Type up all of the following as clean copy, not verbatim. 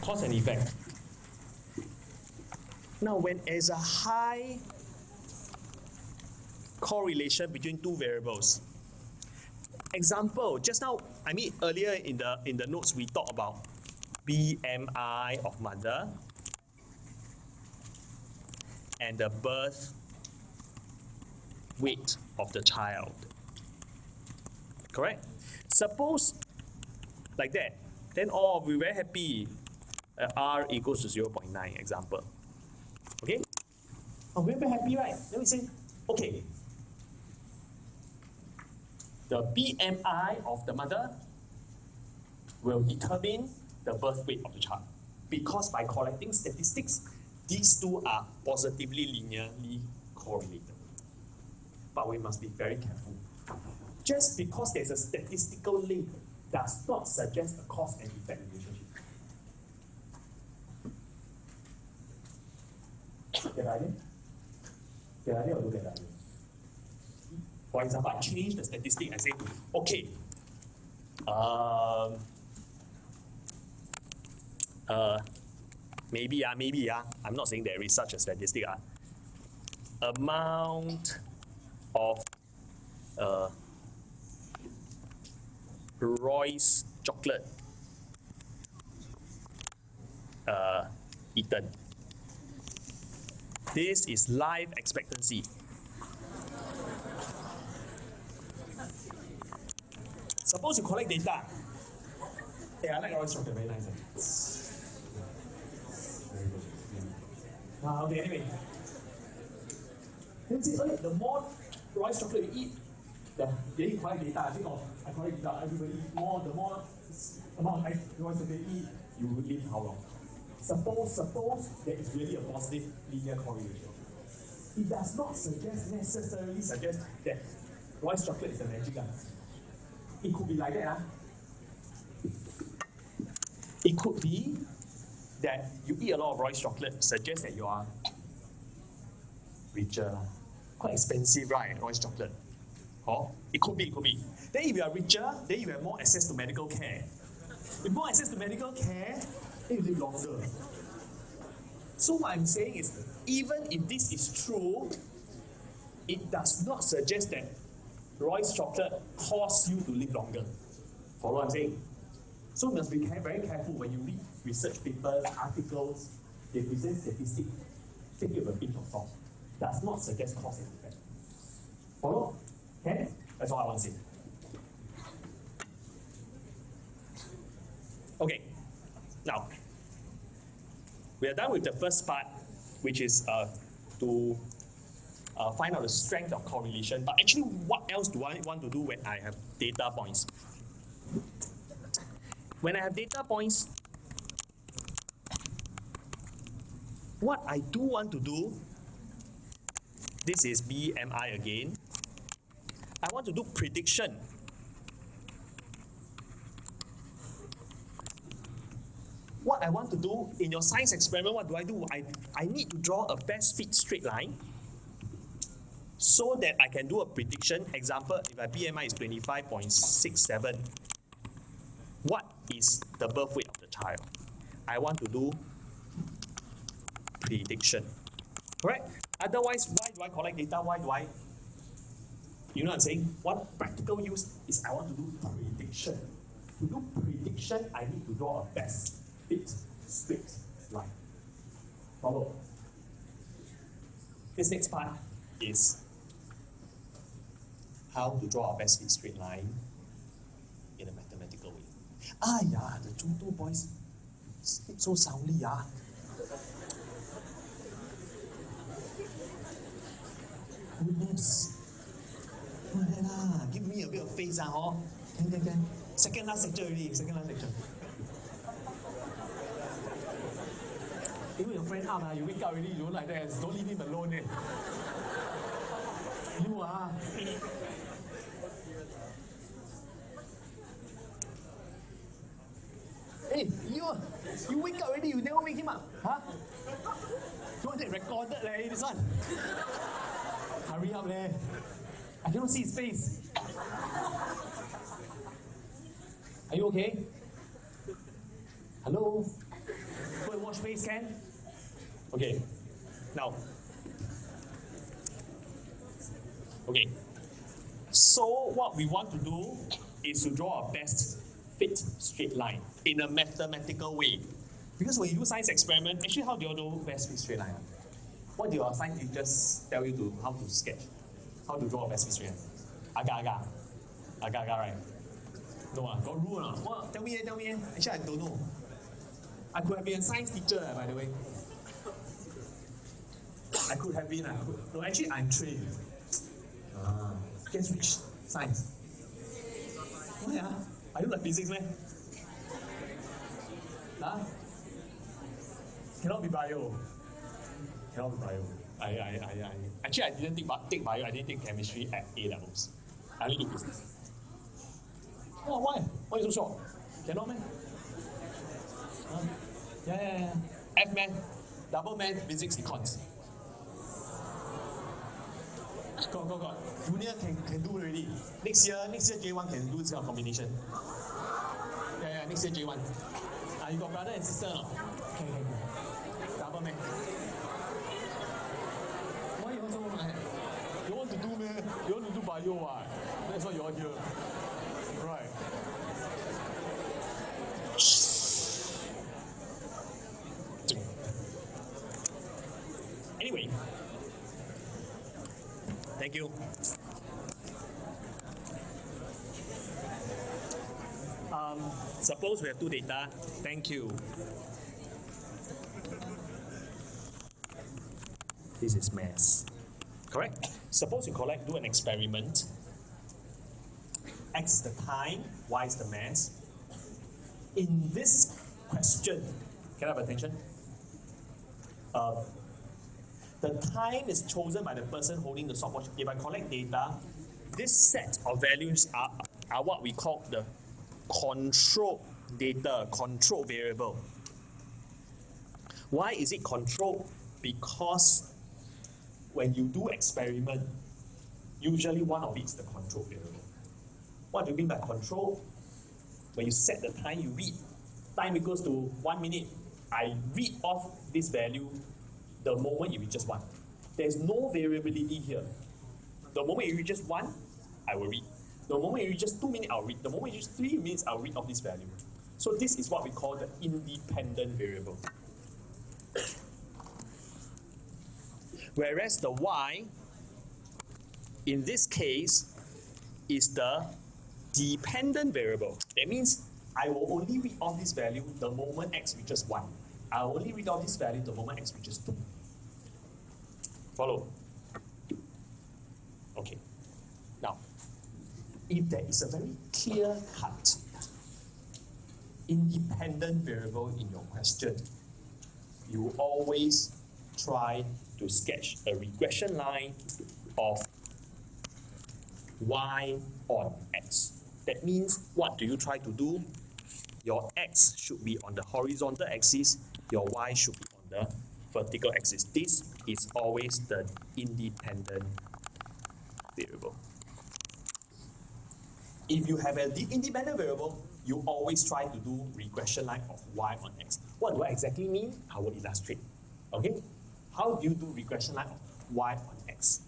Cause and effect. Now, when there's a high correlation between two variables, example, just now, earlier in the notes we talked about BMI of mother and the birth weight of the child. Correct? Suppose like that, then we're very happy. R equals to 0.9, example. Okay? We're very happy, right? Then we say, okay, the BMI of the mother will determine the birth weight of the child. Because by collecting statistics, these two are positively linearly correlated. But we must be very careful. Just because there's a statistical link does not suggest a cause and effect relationship. Get the idea? Get the idea or don't get the idea? For example, I change the statistic and say, okay, maybe, I'm not saying there is such a statistic. Amount of Roy's chocolate eaten. This is life expectancy. Suppose you collect data. Hey, I like Roy's chocolate, very nice. Very good. Yeah. Okay, anyway. Then say, the more Roy's chocolate you eat, then you collect data. I think, I collect data, everybody eat more, the more amount of Roy's chocolate you eat, you will live how long? Suppose there is really a positive linear correlation. It does not necessarily suggest that Roy's chocolate is the magic gun. It could be like that. It could be that you eat a lot of Roy's chocolate suggests that you are richer. Quite expensive, right? Roy's chocolate. It could be. Then if you are richer, then you have more access to medical care. With more access to medical care, then you live longer. So what I'm saying is, even if this is true, it does not suggest that Roy's chocolate causes you to live longer. Follow what I'm saying? So you must be very careful when you read research papers, articles, they present statistics, take it with a pinch of salt. Does not suggest cause and effect. Follow? Okay? That's all I want to say. Okay. Now, we are done with the first part, which is to find out the strength of correlation. But actually, what else do I want to do when I have data points? When I have data points, what I do want to do, this is BMI again. I want to do prediction. What I want to do in your science experiment, what do? I need to draw a best fit straight line so that I can do a prediction. Example, if my BMI is 25.67, what is the birth weight of the child? I want to do prediction. Correct? Otherwise, why do I collect data? You know what I'm saying? One practical use is I want to do prediction. To do prediction, I need to draw a best fit straight line. Follow. This next part is how to draw a best fit straight line in a mathematical way. The Zhongdu boys sleep so soundly. Goodness. Give me a bit of face. Can. Second last lecture already. Even your friend out, you wake up already, you don't like that. Don't leave him alone. You are. Hey, you wake up already, you never wake him up. Huh? You want that recorded, this one? Hurry up, I cannot see his face. Are you okay? Hello? Go and wash face, can? Okay. Now. Okay. So what we want to do is to draw a best fit straight line in a mathematical way. Because when you do science experiment, actually how do you do best fit straight line? What do your science teachers tell you to how to sketch? How to draw a best fit straight line? Aga, right? No, got rule or not? What? Tell me. Actually, I don't know. I could have been a science teacher, by the way. I could have been. No, actually, I'm trained. Guess which science? Why? Are you like physics, man? Huh? Cannot be bio. Actually, I didn't take bio. I didn't take chemistry at A levels. I only did physics. Oh, why? Why are you so short? Cannot, man? Yeah. F man, double man, physics, econs. Got. Junior can do already. Next year J1 can do this kind of combination. Yeah, next year J1. You got brother and sister or not? Can. Double man. Why you want so much? You want to do man? You want to do bio what? That's why you're here. Right. Anyway. Thank you. Suppose we have two data. Thank you. This is maths. Correct? Suppose you do an experiment. X is the time, Y is the mass. In this question, can I have attention? The time is chosen by the person holding the stopwatch. If I collect data, this set of values are what we call the control data, control variable. Why is it controlled? Because when you do experiment, usually one of it is the control variable. What do you mean by control? When you set the time, you read. Time equals to 1 minute. I read off this value the moment it reaches 1. There's no variability here. The moment it reaches 1, I will read. The moment it reaches 2 minutes, I'll read. The moment it reaches 3 minutes, I'll read off this value. So this is what we call the independent variable. Whereas the Y, in this case, is the dependent variable. That means I will only read off this value the moment X reaches 1. I will only read off this value the moment X reaches 2. Follow? Okay. Now, if there is a very clear-cut independent variable in your question, you always try to sketch a regression line of Y on X. That means, what do you try to do? Your X should be on the horizontal axis, your Y should be on the vertical axis. This is always the independent variable. If you have an independent variable, you always try to do regression line of Y on X. What do I exactly mean? I will illustrate. Okay? How do you do regression line of Y on X?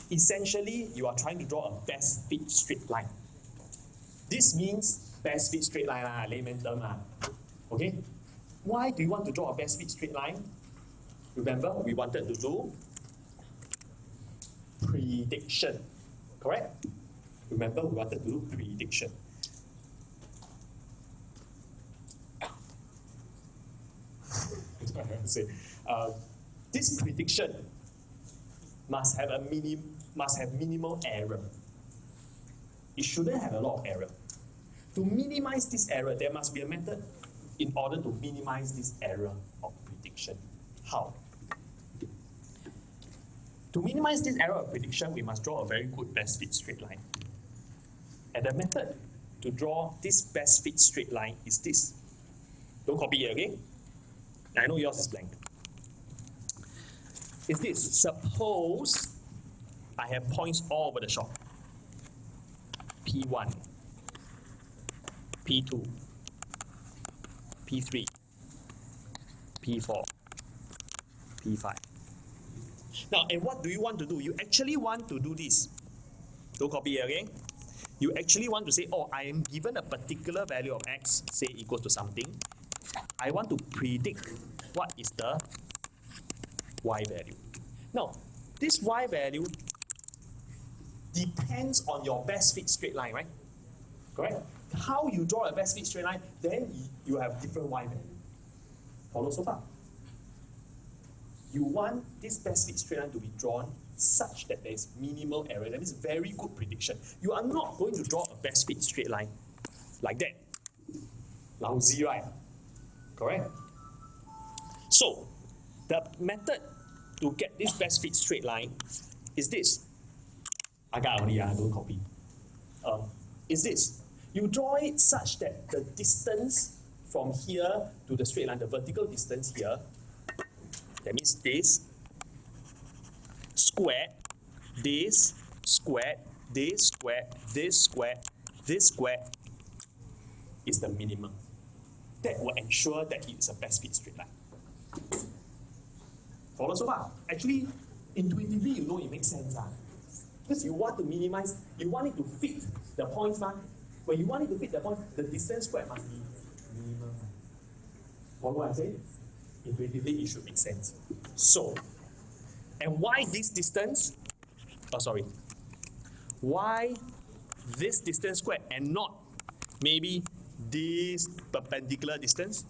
Essentially, you are trying to draw a best fit straight line. This means best fit straight line, layman term. Okay? Why do you want to draw a best fit straight line? Remember, we wanted to do prediction. Correct? Remember, we wanted to do prediction. That's what I have to say. This prediction must have minimal error. It shouldn't have a lot of error. To minimize this error, there must be a method in order to minimize this error of prediction. How? To minimize this error of prediction, we must draw a very good best fit straight line. And the method to draw this best fit straight line is this. Don't copy it, okay? I know yours is blank. Is this. Suppose I have points all over the shop. P1, P2, P3, P4, P5. Now, and what do you want to do? You actually want to do this. Don't copy it, okay? You actually want to say, oh, I am given a particular value of x, say equal to something. I want to predict what is the y value. Now, this y value depends on your best fit straight line, right? Correct? How you draw a best fit straight line, then you have different y value. Follow so far? You want this best fit straight line to be drawn such that there is minimal error. That is very good prediction. You are not going to draw a best fit straight line like that. Lousy, right? Correct? So, the method to get this best fit straight line is this. I got only, don't copy. Is this. You draw it such that the distance from here to the straight line, the vertical distance here, that means this squared, this squared, this squared, this squared, this squared is the minimum. That will ensure that it's a best fit straight line. Follow so far? Actually, intuitively, you know it makes sense. Because you want to minimize, you want it to fit the points. When you want it to fit the points, the distance squared must be minimum. Follow what I say? Intuitively, it should make sense. So, and why this distance? Why this distance squared and not maybe this perpendicular distance?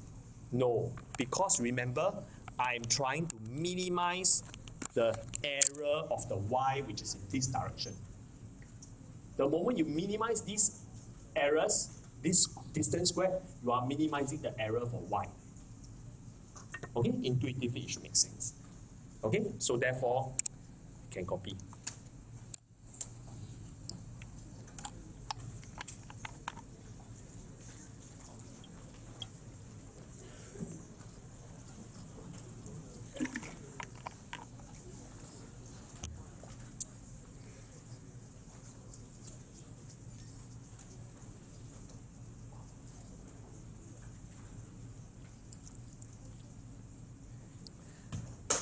No, because remember, I'm trying to minimize the error of the y which is in this direction. The moment you minimize these errors, this distance squared, you are minimizing the error for y. Okay, intuitively it should make sense. Okay, so therefore, you can copy.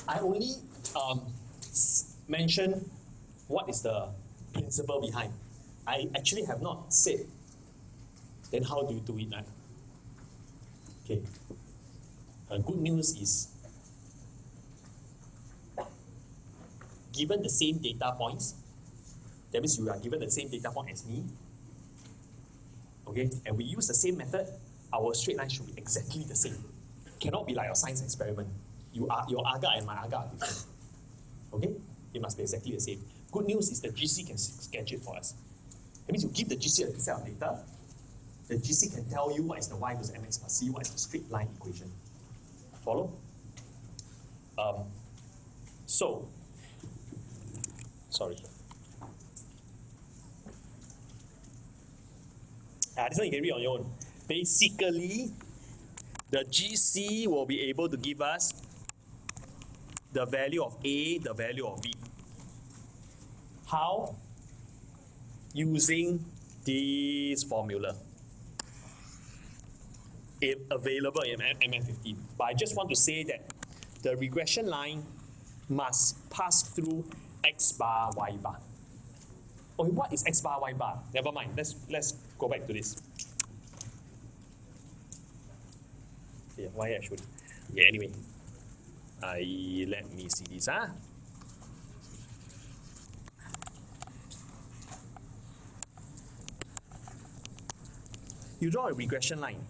I only mention what is the principle behind. I actually have not said, then how do you do it, right? Okay. Good news is, given the same data points, that means you are given the same data point as me, okay, and we use the same method, our straight line should be exactly the same. Cannot be like a science experiment. Your agar and my agar are different. Okay? It must be exactly the same. Good news is the GC can sketch it for us. That means you give the GC a set of data, the GC can tell you what is the y equals mx plus c, what is the straight line equation. Follow? This one you can read on your own. Basically, the GC will be able to give us the value of A, the value of B. How? Using this formula. It's available in MF15. But I just want to say that the regression line must pass through X bar, Y bar. Okay, what is X bar, Y bar? Never mind. Let's go back to this. Yeah, why I should? Okay, anyway. Let me see this. You draw a regression line.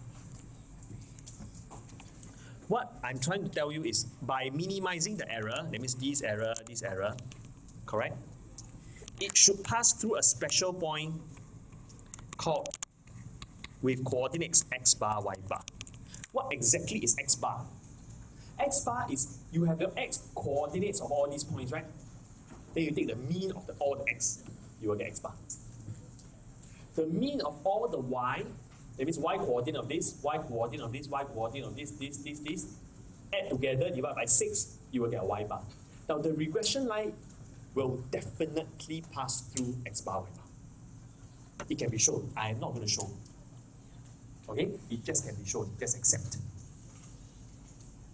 What I'm trying to tell you is by minimizing the error, that means this error, correct? It should pass through a special point called with coordinates x bar, y bar. What exactly is x bar? X bar is, you have the x coordinates of all these points, right? Then you take the mean of all the x, you will get x bar. The mean of all the y, that means y coordinate of this, y coordinate of this, y coordinate of this, add together, divide by 6, you will get a y bar. Now the regression line will definitely pass through x bar, y bar. It can be shown. I am not going to show. Okay? It just can be shown. Just accept.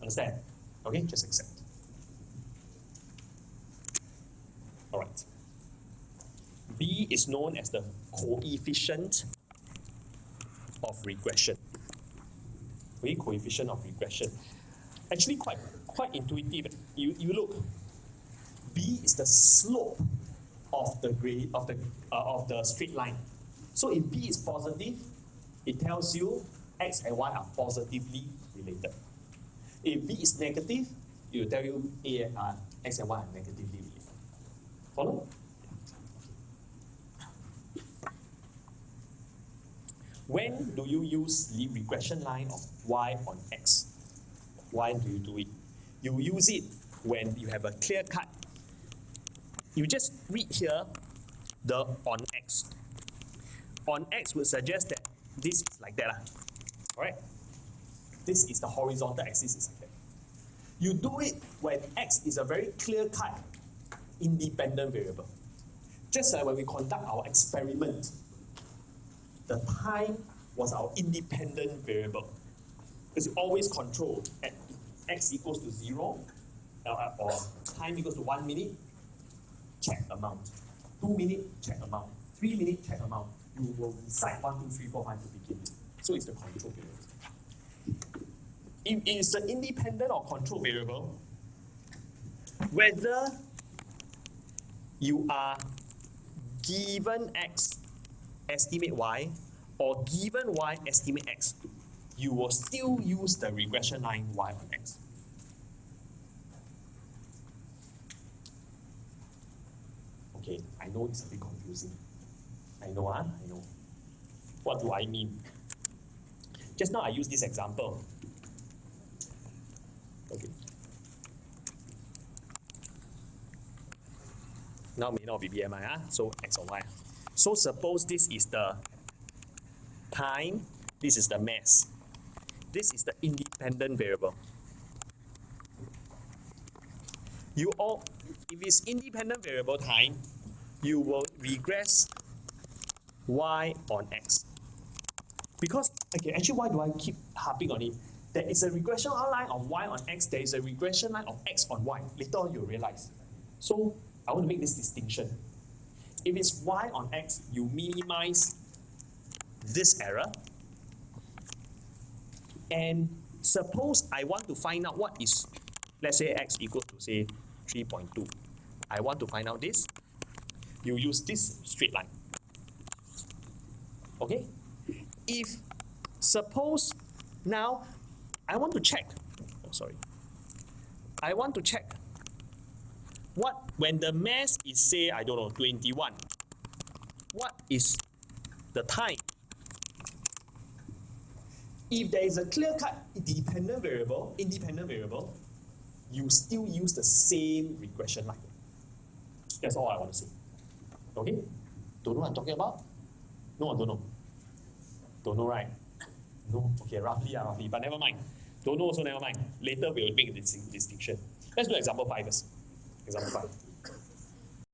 Understand? Okay? Just accept. Alright. B is known as the coefficient of regression. Okay? Coefficient of regression. Actually quite intuitive. You look. B is the slope of the grade of the straight line. So if B is positive, it tells you X and Y are positively related. If B is negative, it will tell you X and Y are negatively related. Follow? When do you use the regression line of Y on X? Why do you do it? You use it when you have a clear cut. You just read here the on X. On X would suggest that this is like that. Alright? This is the horizontal axis is like that. You do it when X is a very clear cut independent variable. Just like when we conduct our experiment, the time was our independent variable. Because you always control at X equals to 0 or time equals to 1 minute, check amount. 2 minutes, check amount. 3 minutes, check amount. You will decide 1, 2, 3, 4, 5 to begin with. So it's the control variable. If it is the independent or control variable, whether you are given X, estimate Y, or given Y, estimate X, you will still use the regression line Y on X. Okay, I know it's a bit confusing. I know. What do I mean? Just now I used this example. Okay. Now may not be BMI, so X or Y. So suppose this is the time, this is the mass. This is the independent variable. If it's independent variable time, you will regress Y on X. Because, okay, actually why do I keep harping on it? There is a regression line of Y on X, there is a regression line of X on Y. Later on you'll realize. So, I want to make this distinction. If it's Y on X, you minimize this error. And suppose I want to find out what is, let's say X equals to say 3.2. I want to find out this. You use this straight line. Okay? If suppose now I want to check. I want to check what when the mass is say I don't know 21. What is the time? If there is a clear-cut independent variable, you still use the same regression line. That's all I want to say. Okay? Don't know what I'm talking about? No, I don't know. Don't know, right? No. Okay, roughly, but never mind. Don't know, also never mind. Later we will make this distinction. Let's do example 5 first. Example 5.